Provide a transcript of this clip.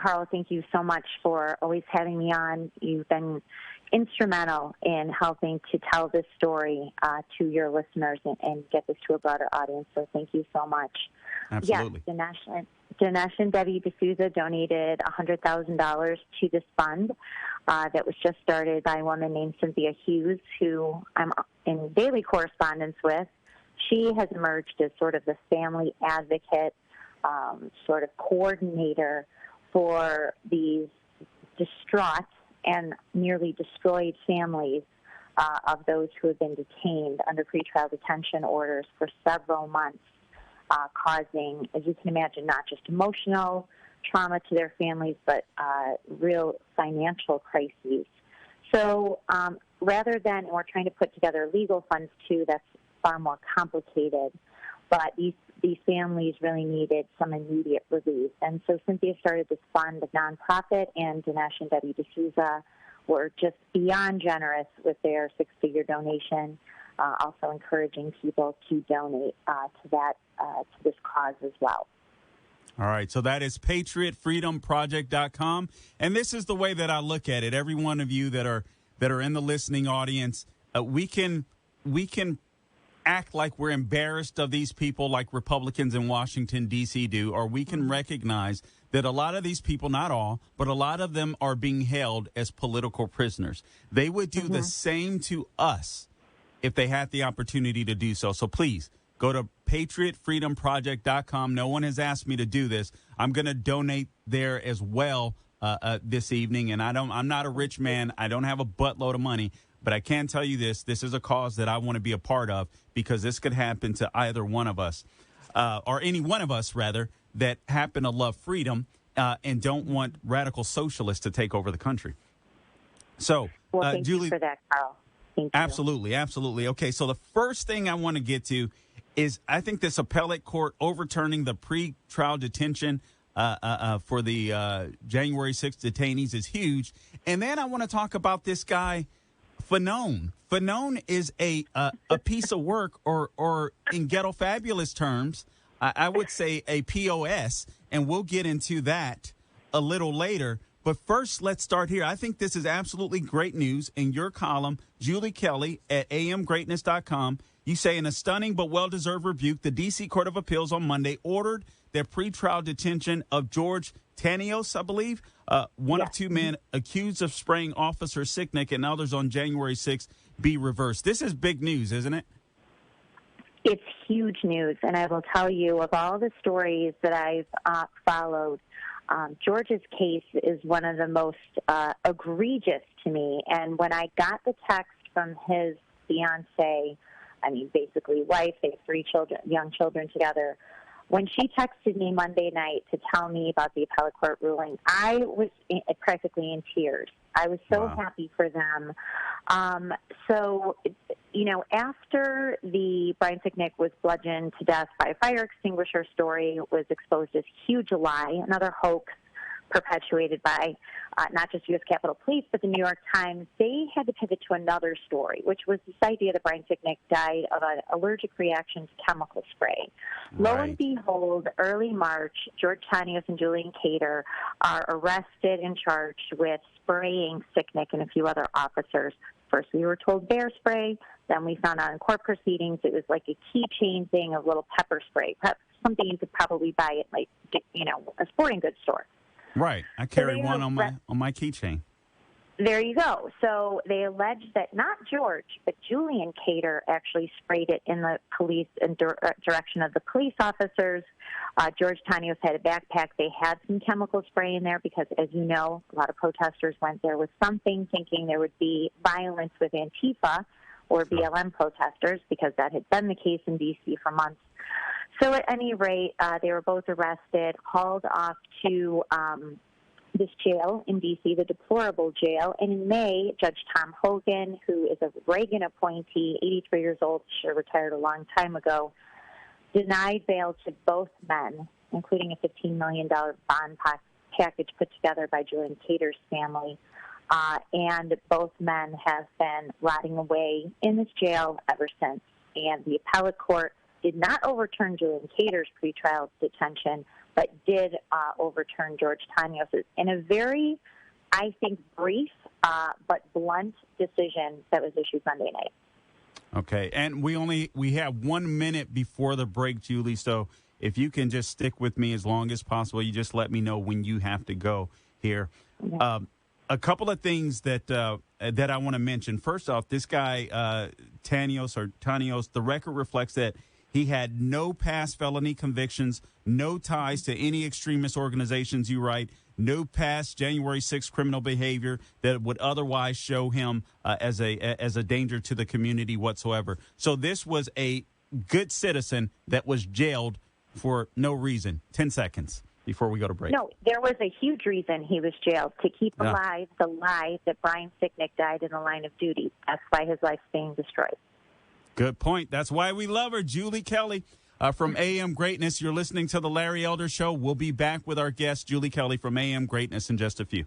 Carl, thank you so much for always having me on. You've been instrumental in helping to tell this story to your listeners and get this to a broader audience, so thank you so much. Absolutely. Yes, Dinesh and Debbie D'Souza donated $100,000 to this fund that was just started by a woman named Cynthia Hughes, who I'm in daily correspondence with. She has emerged as sort of the family advocate, sort of coordinator for these distraught and nearly destroyed families of those who have been detained under pretrial detention orders for several months, causing, as you can imagine, not just emotional trauma to their families, but real financial crises. So rather than, we're trying to put together legal funds too, that's far more complicated, but these families really needed some immediate relief. And so Cynthia started this fund, a nonprofit, and Dinesh and Debbie D'Souza were just beyond generous with their six-figure donation, also encouraging people to donate to this cause as well. All right, so that is patriotfreedomproject.com, and this is the way that I look at it. Every one of you that are in the listening audience, we can act like we're embarrassed of these people like Republicans in Washington, D.C. do, or we can recognize that a lot of these people, not all, but a lot of them are being held as political prisoners. They would do the same to us if they had the opportunity to do so. So please go to patriotfreedomproject.com. No one has asked me to do this. I'm going to donate there as well this evening, and I'm not a rich man. I don't have a buttload of money. But I can tell you this is a cause that I want to be a part of, because this could happen to either one of us, or any one of us, rather, that happen to love freedom and don't want radical socialists to take over the country. So, well, thank Julie, you for that, Carl. Thank you. Absolutely, absolutely. Okay, so the first thing I want to get to is I think this appellate court overturning the pre-trial detention for the January 6th detainees is huge. And then I want to talk about this guy, Fanone. Fanone is a piece of work, or in Ghetto Fabulous terms, I would say a POS, and we'll get into that a little later. But first, let's start here. I think this is absolutely great news. In your column, Julie Kelly at AmGreatness.com, you say, in a stunning but well-deserved rebuke, the D.C. Court of Appeals on Monday ordered the pretrial detention of George Tanios, I believe, one of two men accused of spraying Officer Sicknick and others on January 6th, be reversed. This is big news, isn't it? It's huge news, and I will tell you, of all the stories that I've followed, George's case is one of the most egregious to me. And when I got the text from his fiancée, basically wife, they have three children, young children together, when she texted me Monday night to tell me about the appellate court ruling, I was practically in tears. I was so happy for them. After the Brian Sicknick was bludgeoned to death by a fire extinguisher story was exposed as huge lie, another hoax perpetuated by not just U.S. Capitol Police, but the New York Times, they had to pivot to another story, which was this idea that Brian Sicknick died of an allergic reaction to chemical spray. Right. Lo and behold, early March, George Tanios and Julian Cater are arrested and charged with spraying Sicknick and a few other officers. First, we were told bear spray. Then we found out in court proceedings it was like a keychain thing of little pepper spray, something you could probably buy at, a sporting goods store. Right. I carry one on my keychain. There you go. So they allege that not George, but Julian Cater actually sprayed it in the police in direction of the police officers. George Tanios had a backpack. They had some chemical spray in there because, as you know, a lot of protesters went there with something, thinking there would be violence with Antifa or BLM protesters, because that had been the case in D.C. for months. So at any rate, they were both arrested, hauled off to this jail in D.C., the deplorable jail. And in May, Judge Tom Hogan, who is a Reagan appointee, 83 years old, should have retired a long time ago, denied bail to both men, including a $15 million bond package put together by Julian Cater's family. And both men have been rotting away in this jail ever since. And the appellate court did not overturn Julian Cater's pretrial detention, but did overturn George Tanya's in a very, I think, brief but blunt decision that was issued Monday night. Okay, and we have 1 minute before the break, Julie, so if you can just stick with me as long as possible, you just let me know when you have to go here. Yeah. A couple of things that I want to mention. First off, this guy, Tanios, the record reflects that he had no past felony convictions, no ties to any extremist organizations, you write, no past January 6th criminal behavior that would otherwise show him as a danger to the community whatsoever. So this was a good citizen that was jailed for no reason. 10 seconds before we go to break. No, there was a huge reason he was jailed, to keep alive the lie that Brian Sicknick died in the line of duty. That's why his life's being destroyed. Good point. That's why we love her. Julie Kelly from AM Greatness. You're listening to The Larry Elder Show. We'll be back with our guest, Julie Kelly from AM Greatness, in just a few.